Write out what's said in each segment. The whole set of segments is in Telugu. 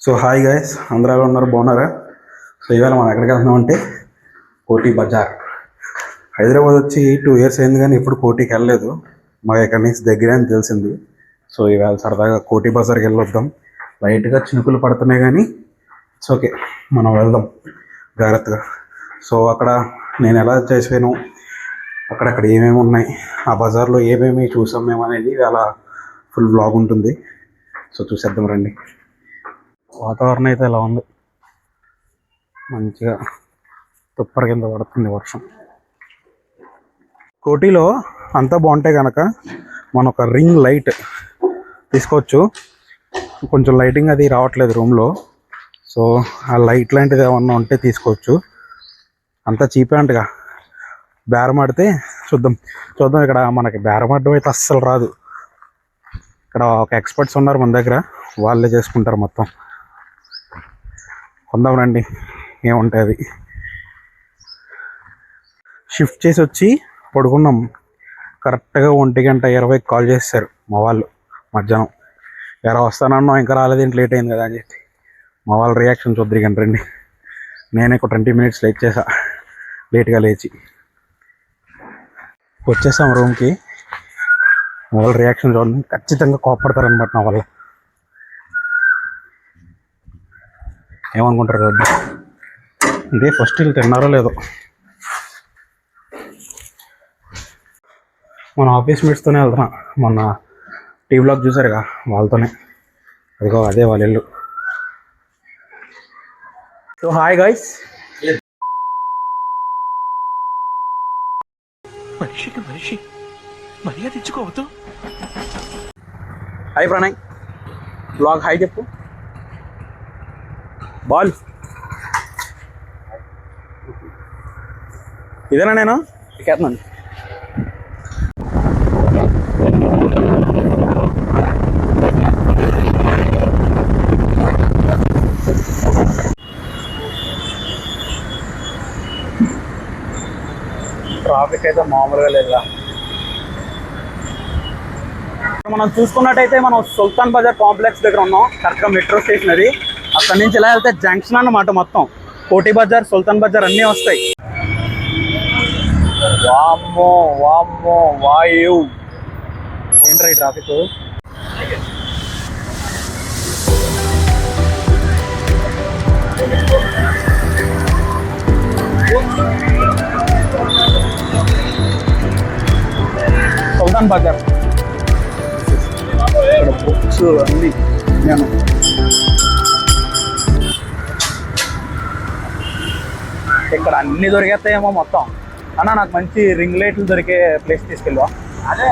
సో హాయ్ గైస్, అందరూ ఎలా ఉన్నారు? బాగున్నారా? సో ఇవాళ మనం ఎక్కడికి వెళ్తున్నామంటే కోటి బజార్. హైదరాబాద్ వచ్చి 2 years అయింది కానీ ఎప్పుడు కోటికి వెళ్ళలేదు. మాకు ఎక్కడి నుంచి దగ్గరే అని తెలిసింది. సో ఇవాళ సరదాగా కోటి బజార్కి వెళ్ళొద్దాం. లైట్గా చినుకులు పడుతున్నాయి కానీ ఇట్స్ ఓకే, మనం వెళ్దాం జాగ్రత్తగా. సో అక్కడ నేను ఎలా చేసాను, అక్కడక్కడ ఏమేమి ఉన్నాయి, ఆ బజార్లో ఏమేమి చూసాం మేము అనేది అలా ఫుల్ బ్లాగ్ ఉంటుంది. సో చూసేద్దాం రండి. వాతావరణం అయితే ఇలా ఉంది, మంచిగా తుప్పర కింద పడుతుంది వర్షం. కోటిలో అంతా బాగుంటే కనుక మనం ఒక రింగ్ లైట్ తీసుకోవచ్చు. కొంచెం లైటింగ్ అది రావట్లేదు రూమ్లో, సో ఆ లైట్ లాంటిది ఏమన్నా ఉంటే తీసుకోవచ్చు. అంతా చీపే అంటగా. బేరం ఆడితే చూద్దాం. ఇక్కడ మనకి బేరం ఆడడం అయితే అస్సలు రాదు. ఇక్కడ ఒక ఎక్స్పర్ట్స్ ఉన్నారు మన దగ్గర, వాళ్ళే చేసుకుంటారు మొత్తం. కొందాం రండి, ఏముంటుంది. షిఫ్ట్ చేసి వచ్చి పడుకున్నాం. కరెక్ట్గా 1:20 కాల్ చేశారు మా వాళ్ళు మధ్యాహ్నం. ఎలా వస్తానన్నా ఇంకా రాలేదేంటి, లేట్ అయింది కదా అని చెప్పి. మా వాళ్ళ రియాక్షన్ చూద్దరికండి రండి. నేను ఒక 20 minutes లేట్ చేసా, లేట్గా లేచి వచ్చేసాం రూమ్కి. మా వాళ్ళ రియాక్షన్ చూడండి, ఖచ్చితంగా కోపడతారనమాట నా వల్ల. ఏమనుకుంటారు కదా. ఇదే ఫస్ట్ వీళ్ళు తిన్నారో లేదో. మన ఆఫీస్ మేట్స్తోనే వెళ్తున్నా. మొన్న టీ బ్లాగ్ చూసారుగా, వాళ్ళతోనే. అదిగో అదే వాళ్ళ ఇల్లు. So hi guys. మనిషికి మనిషి మర్యాద ఇచ్చుకోవద్దు. హాయ్ ప్రణయ్, బ్లాగ్ హాయ్ చెప్పు. బాల్ ఇదేనా? నేను ఎక్కేస్తున్నాను. ట్రాఫిక్ అయితే మామూలుగా లేదా. మనం చూసుకున్నట్టయితే మనం సుల్తాన్ బజార్ కాంప్లెక్స్ దగ్గర ఉన్నాం. కరెక్ట్గా మెట్రో స్టేషన్ అది. అక్కడి నుంచి ఇలా వెళ్తే జంక్షన్ అన్నమాట. మొత్తం కోటి బజార్, సుల్తాన్ బజార్ అన్నీ వస్తాయి. వామ్మో వామ్మో వాయు, ఏంట్రా ఈ ట్రాఫిక్. సుల్తాన్ బజార్ ఇక్కడ బుక్స్ అన్నీ. నేను ఇక్కడ అన్ని దొరికేస్తాయేమో మొత్తం. అన్న నాకు మంచి రింగ్ లైట్లు దొరికే ప్లేస్ తీసుకెళ్ళా. అదే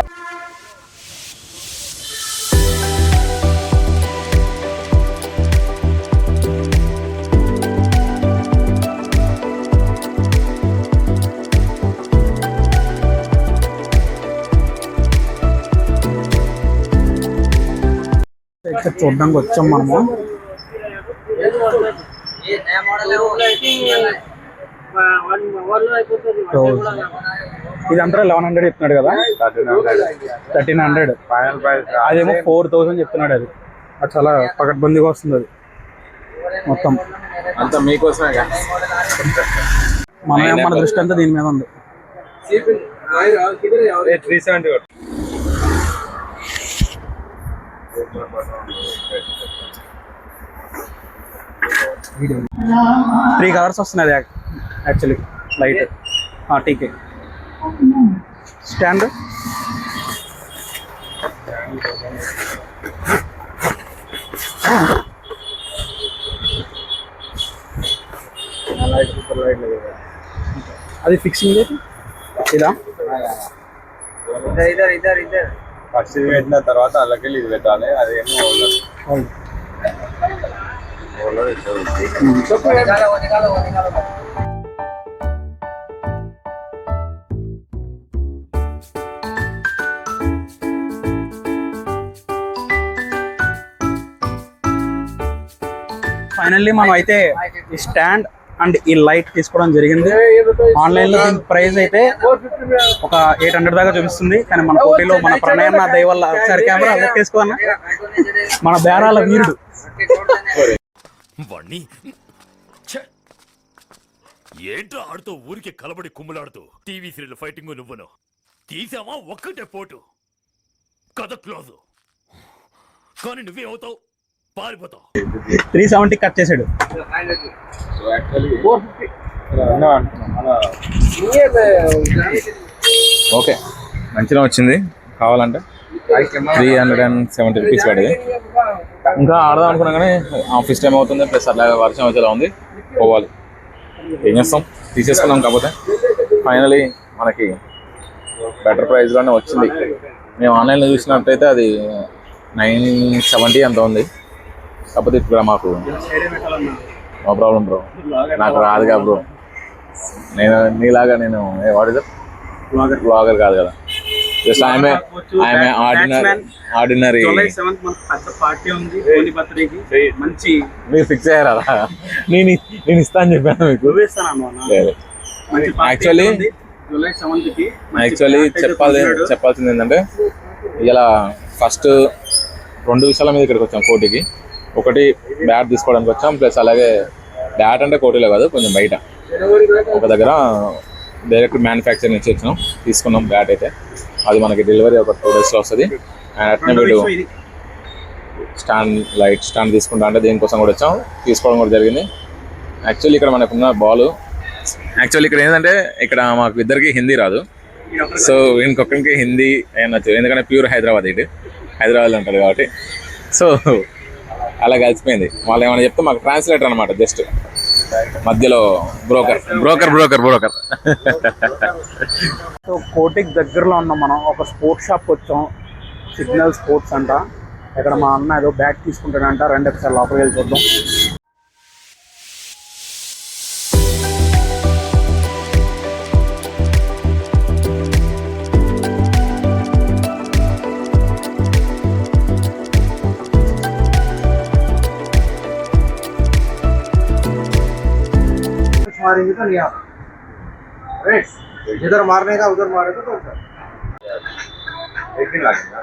ఇక్కడ చూడడానికి వచ్చాం మనము. ఇది అంతా 1100 చెప్తున్నాడు కదా, 1300. అదేమో 4000 చెప్తున్నాడు. అది చాలా పకడ్బందీగా వస్తుంది. అది మొత్తం అంతా మీకోసమే. మన దృష్టి అంతా దీని మీద ఉంది. 370 3 కలర్స్ వస్తున్నాయి యాక్చువల్లీ. లైట్ టీకే స్టాండ్. అది ఫిక్సింగ్ ఇదా? ఫస్ట్ ఇది పెట్టిన తర్వాత అలాగే ఇది పెట్టాలి. అదేమో ఫైనల్లీ మనం అయితే ఈ స్టాండ్ అండ్ ఈ లైట్ తీసుకోవడం జరిగింది. ఆన్లైన్ లో దీని ప్రైస్ అయితే ఒక 800 దాకా చూపిస్తుంది. కానీ మన కోటిలో మన ప్రణయన్న దయ వల్ల ఒకసారి కెమెరా తీసుకోవాలన్నా మన బేరాల వీరుడు వాణ్ణి ఛే! ఏంట్రా ఆడుతూ ఊరికి కలబడి కుమ్ములాడుతూ టీవీ సీరియల్ ఫైటింగ్ నువ్వును తీసామా ఒక్కటే పోటు కథ క్లోజు కానీ నువ్వేమవుతావు పారిపోతావు 370 కట్ చేసాడు. సో యాక్చువల్లీ ఓకే మంచిగా వచ్చింది. కావాలంటే 370 రూపీస్ పడింది. ఇంకా ఆడదాం అనుకున్నా కానీ ఆఫీస్ టైం అవుతుంది, ప్లస్ అట్లా వర్షం వచ్చేలా ఉంది, పోవాలి. ఏం చేస్తాం, తీసేసుకున్నాం. కాకపోతే ఫైనలీ మనకి బెటర్ ప్రైస్లోనే వచ్చింది. మేము ఆన్లైన్లో చూసినట్టయితే అది 970 అంత ఉంది. కాకపోతే ఇక్కడ మాకు నో ప్రాబ్లం బ్రో, నాకు రాదుగా బ్రో. నీలాగా నేను బ్లాగర్ కాదు కదా, జస్ట్ ఐఎమ్ ఆర్డినరీ. మీరు ఫిక్స్ అయ్యారా? నేను ఇస్తా అని చెప్పాను మీకు. యాక్చువల్లీ చెప్పాల్సింది ఏంటంటే ఇలా ఫస్ట్ 2 విషయాల మీద ఇక్కడికి వచ్చాం కోటికి. ఒకటి బ్యాట్ తీసుకోవడానికి వచ్చాం, ప్లస్ అలాగే బ్యాట్ అంటే కోటిలో కాదు, కొంచెం బయట ఒక దగ్గర డైరెక్ట్ మ్యానుఫ్యాక్చర్ నుంచి వచ్చినాం, తీసుకున్నాం బ్యాట్. అయితే అది మనకి డెలివరీ ఒక 2 డేస్లో వస్తుంది. అండ్ అట్నే వీడు లైట్ స్టాండ్ తీసుకుంటా అంటే దీనికోసం కూడా వచ్చాం, తీసుకోవడం కూడా జరిగింది. యాక్చువల్లీ ఇక్కడ మనకున్న బాల్ ఇక్కడ ఏంటంటే ఇక్కడ మాకు ఇద్దరికి హిందీ రాదు. సో ఇంకొకరికి హిందీ అయినచ్చు, ఎందుకంటే ప్యూర్ హైదరాబాద్ అంటారు కాబట్టి. సో అలా కలిసిపోయింది. వాళ్ళు ఏమైనా చెప్తే మాకు ట్రాన్స్లేటర్ అనమాట, జస్ట్ మధ్యలో బ్రోకర్. సో కోటికి దగ్గరలో ఉన్నాం మనం. ఒక స్పోర్ట్స్ షాప్ వచ్చాం, సిగ్నల్ స్పోర్ట్స్ అంట. ఇక్కడ మా అన్న ఏదో బ్యాట్ తీసుకుంటాడంట. రండి ఒకసారి లోపలికి వెళ్ళి చూద్దాం. मारेंगे तो नहीं आप जिधर मारने का उधर मारेगा तो एक दिन लगेगा।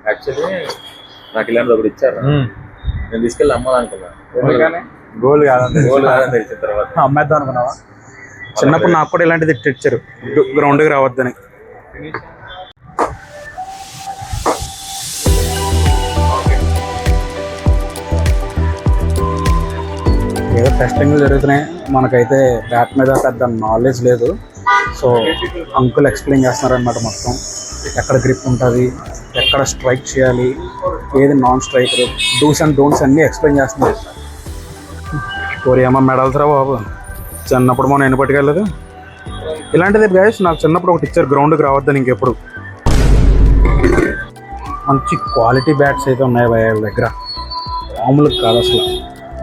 యాక్చువల్లీ నాకు ఇలాంటి ఒకటి ఇచ్చారు, నేను తీసుకెళ్ళి అమ్మాలనుకున్నాను. గోల్డ్ కాదని తెలిసిన తర్వాత అమ్మేద్దాం అనుకున్నావా? చిన్నప్పుడు నాకు కూడా ఇలాంటిది ఇచ్చారు, గ్రౌండ్కి రావద్దని. ఏదో టెస్టింగ్లు జరుగుతున్నాయి. మనకైతే బ్యాట్ మీద పెద్ద నాలెడ్జ్ లేదు. సో అంకుల్ ఎక్స్ప్లెయిన్ చేస్తున్నారనమాట మొత్తం. ఎక్కడ గ్రిప్ ఉంటుంది, ఎక్కడ స్ట్రైక్ చేయాలి, ఏది non striker, dos and don'ts అన్నీ ఎక్స్ప్లెయిన్ చేస్తున్నారు. కోరియమ్మ మెడల్స్ రా బాబు, చిన్నప్పుడు మనం ఎన్ని పట్టుకెళ్ళలేదు. ఇలాంటిది గైస్ నాకు చిన్నప్పుడు ఒకటి ఇచ్చారు, గ్రౌండ్కి రావద్దని. ఇంకెప్పుడు మంచి క్వాలిటీ బ్యాట్స్ అయితే ఉన్నాయి వాళ్ళ దగ్గర, మామూలు కాదు అసలు.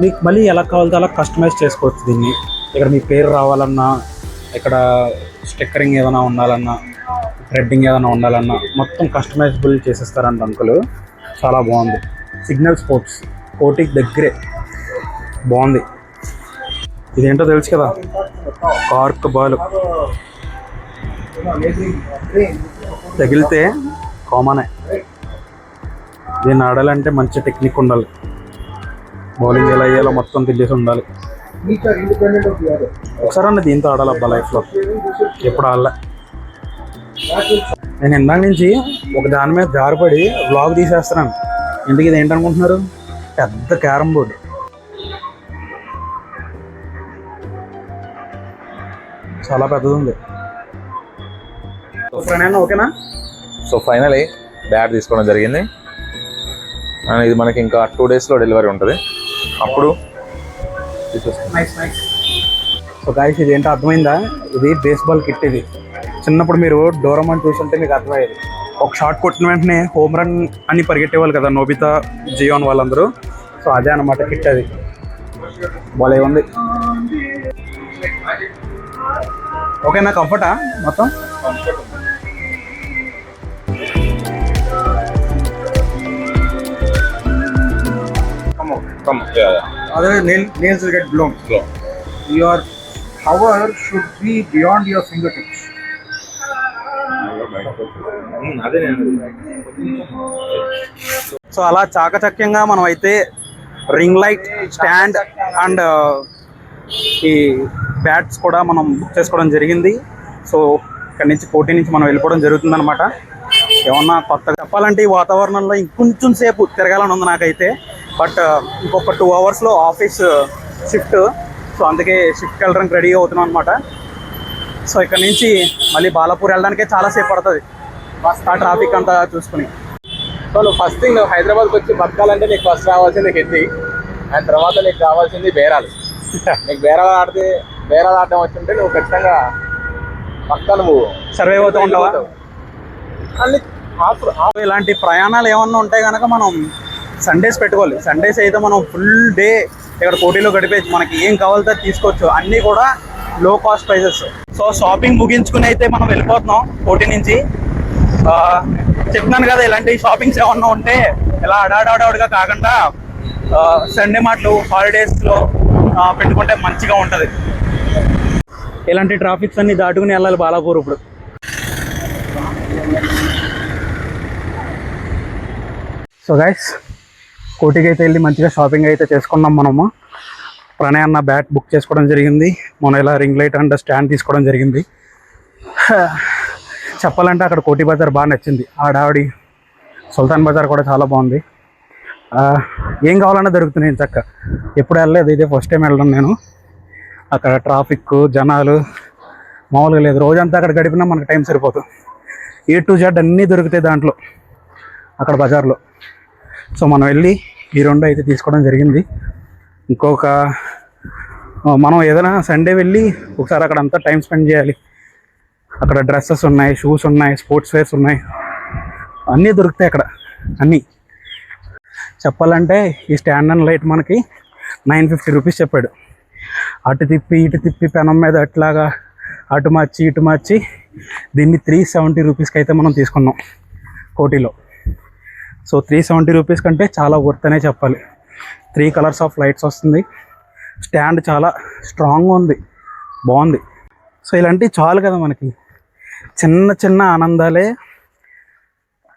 మీకు మళ్ళీ ఎలా కావాలో అలా కస్టమైజ్ చేసుకోవచ్చు దీన్ని. ఇక్కడ మీ పేరు రావాలన్నా, ఇక్కడ స్టిక్కరింగ్ ఏదైనా ఉండాలన్నా, థ్రెడ్డింగ్ ఏదైనా ఉండాలన్నా మొత్తం కస్టమైజబుల్ చేసేస్తారంట అంకులు. చాలా బాగుంది. సిగ్నల్ స్పోర్ట్స్ కోటికి దగ్గరే, బాగుంది. ఇదేంటో తెలుసు కదా, కార్క్ బాల్. తగిలితే కామనే. దీన్ని ఆడాలంటే మంచి టెక్నిక్ ఉండాలి, బౌలింగ్ ఎలా వేయాలో మొత్తం తెలిసి ఉండాలి. ఒకసారి అన్న దీంతో ఆడాలబ్బా లైఫ్లో, ఎప్పుడు ఆడలే. నేను ఇందాక నుంచి ఒక దాని మీద జారిపడి వ్లాగ్ తీసేస్తున్నాను. ఇందుకు ఇది ఏంటనుకుంటున్నారు, పెద్ద క్యారమ్ బోర్డు. చాలా పెద్దది ఉంది. ఓకేనా? సో ఫైనలీ బ్యాట్ తీసుకోవడం జరిగింది. అండ్ ఇది మనకి ఇంకా 2 డేస్లో డెలివరీ ఉంటుంది, అప్పుడు సో గాయ్స్ ఇది ఏంటో అర్థమైందా? ఇది బేస్బాల్ కిట్. ఇది చిన్నప్పుడు మీరు డోరామాన్ చూస్తుంటే మీకు అర్థమయ్యేది. ఒక షాట్ కొట్టిన వెంటనే హోమ్ రన్ అని పరిగెట్టేవాళ్ళు కదా నోబితా, జియోన్ వాళ్ళందరూ. సో అదే అన్నమాట కిట్. అది బాలే ఉంది. ఓకేనా? కంఫర్టా మొత్తం? Other nails will get blown. Your power should be beyond your fingertips. So అలా చాకచక్యంగా మనం అయితే రింగ్ లైట్ స్టాండ్ అండ్ ఈ బ్యాట్స్ కూడా మనం బుక్ చేసుకోవడం జరిగింది. సో ఇక్కడ నుంచి కోటి నుంచి మనం వెళ్ళిపోవడం జరుగుతుంది అనమాట. ఏమన్నా కొత్తగా చెప్పాలంటే ఈ వాతావరణంలో ఇంకొంచెం సేపు తిరగాలని ఉంది నాకైతే. బట్ ఇంకొక 2 అవర్స్లో ఆఫీస్ షిఫ్ట్. సో అందుకే షిఫ్ట్కి వెళ్ళడానికి రెడీ అవుతున్నాం అనమాట. సో ఇక్కడ నుంచి మళ్ళీ బాలాపూర్ వెళ్ళడానికే చాలాసేపు పడుతుంది ఆ ట్రాఫిక్ అంతా చూసుకుని. సో నువ్వు ఫస్ట్ థింగ్ నువ్వు హైదరాబాద్కి వచ్చి బతకాలంటే నీకు ఫస్ట్ రావాల్సింది హిందీ, అండ్ తర్వాత నీకు రావాల్సింది బేరాలు. నీకు బేరాలు ఆడడం వచ్చింటే నువ్వు ఖచ్చితంగా పక్కా నువ్వు సర్వైవ్ అవుతూ ఉంటావా? ఇలాంటి ప్రయాణాలు ఏమన్నా ఉంటాయి కనుక మనం సండేస్ పెట్టుకోవాలి. సండేస్ అయితే మనం ఫుల్ డే ఇక్కడ కోటిలో గడిపేసి మనకి ఏం కావాలో తీసుకోవచ్చు. అన్నీ కూడా లో కాస్ట్ ప్రైజెస్. సో షాపింగ్ ముగించుకుని అయితే మనం వెళ్ళిపోతున్నాం కోటి నుంచి. చెప్తున్నాను కదా, ఇలాంటి షాపింగ్స్ ఏమన్నా ఉంటే ఇలా అడాడౌడ్గా కాకుండా సండే మాటలు హాలిడేస్లో పెట్టుకుంటే మంచిగా ఉంటుంది. ఇలాంటి ట్రాఫిక్స్ అన్ని దాటుకుని వెళ్ళాలి బాలాపూర్. ఇప్పుడు సో గైస్, కోటికి అయితే వెళ్ళి మంచిగా షాపింగ్ అయితే చేసుకున్నాం మనము. ప్రణయ్ అన్న బ్యాట్ బుక్ చేసుకోవడం జరిగింది. మనం ఇలా రింగ్ లైట్ అండ్ స్టాండ్ తీసుకోవడం జరిగింది. చెప్పాలంటే అక్కడ కోటి బజార్ బాగా నచ్చింది. ఆడావిడి సుల్తాన్ బజార్ కూడా చాలా బాగుంది. ఏం కావాలన్నా దొరుకుతున్నాయి చక్క. ఎప్పుడు వెళ్ళలేదు, ఇదే ఫస్ట్ టైం వెళ్ళడం నేను. అక్కడ ట్రాఫిక్ జనాలు మామూలుగా లేదు. రోజంతా అక్కడ గడిపినా మనకు టైం సరిపోతుంది. A to Z అన్నీ దొరుకుతాయి దాంట్లో అక్కడ బజార్లో. సో మనం వెళ్ళి ఈ 2 అయితే తీసుకోవడం జరిగింది. ఇంకొక మనం ఏదైనా సండే వెళ్ళి ఒకసారి అక్కడ అంతా టైం స్పెండ్ చేయాలి. అక్కడ డ్రెస్సెస్ ఉన్నాయి, షూస్ ఉన్నాయి, స్పోర్ట్స్ వేర్స్ ఉన్నాయి, అన్నీ దొరుకుతాయి అక్కడ అన్నీ. చెప్పాలంటే ఈ స్టాండ్ అండ్ లైట్ మనకి 950 రూపీస్ చెప్పాడు. అటు తిప్పి ఇటు తిప్పి పెనం మీద అట్లాగా అటు మార్చి ఇటు మార్చి దీన్ని 370 రూపీస్కి అయితే మనం తీసుకున్నాం కోటిలో. సో 370 రూపీస్ కంటే చాలా వర్త్ అనే చెప్పాలి. 3 కలర్స్ ఆఫ్ లైట్స్ వస్తుంది. స్టాండ్ చాలా స్ట్రాంగ్గా ఉంది, బాగుంది. సో ఇలాంటివి చాలు కదా మనకి. చిన్న చిన్న ఆనందాలే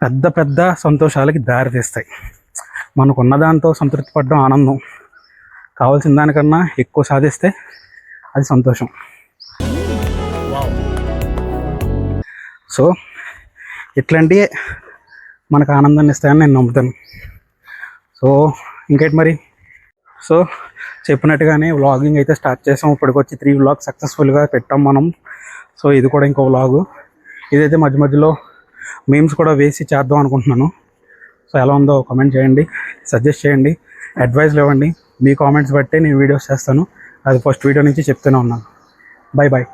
పెద్ద పెద్ద సంతోషాలకి దారితీస్తాయి. మనకున్న దాంతో సంతృప్తి పడడం ఆనందం. కావాల్సిన దానికన్నా ఎక్కువ సాధిస్తే అది సంతోషం. సో ఇట్లాంటివే మనకు ఆనందాన్ని ఇస్తాయని నేను నమ్ముతాను. సో ఇంకేంటి మరి. సో చెప్పినట్టుగానే వ్లాగింగ్ అయితే స్టార్ట్ చేసాం. ఇప్పటికొచ్చి 3 వ్లాగ్స్ సక్సెస్ఫుల్గా పెట్టాం మనం. సో ఇది కూడా ఇంకో వ్లాగు. ఇదైతే మధ్య మధ్యలో మీమ్స్ కూడా వేసి చేద్దాం అనుకుంటున్నాను. సో ఎలా ఉందో కామెంట్ చేయండి, సజెస్ట్ చేయండి, అడ్వైస్లు ఇవ్వండి. మీ కామెంట్స్ బట్టే నేను వీడియోస్ చేస్తాను. అది ఫస్ట్ వీడియో నుంచి చెప్తూనే ఉన్నాను. Bye bye.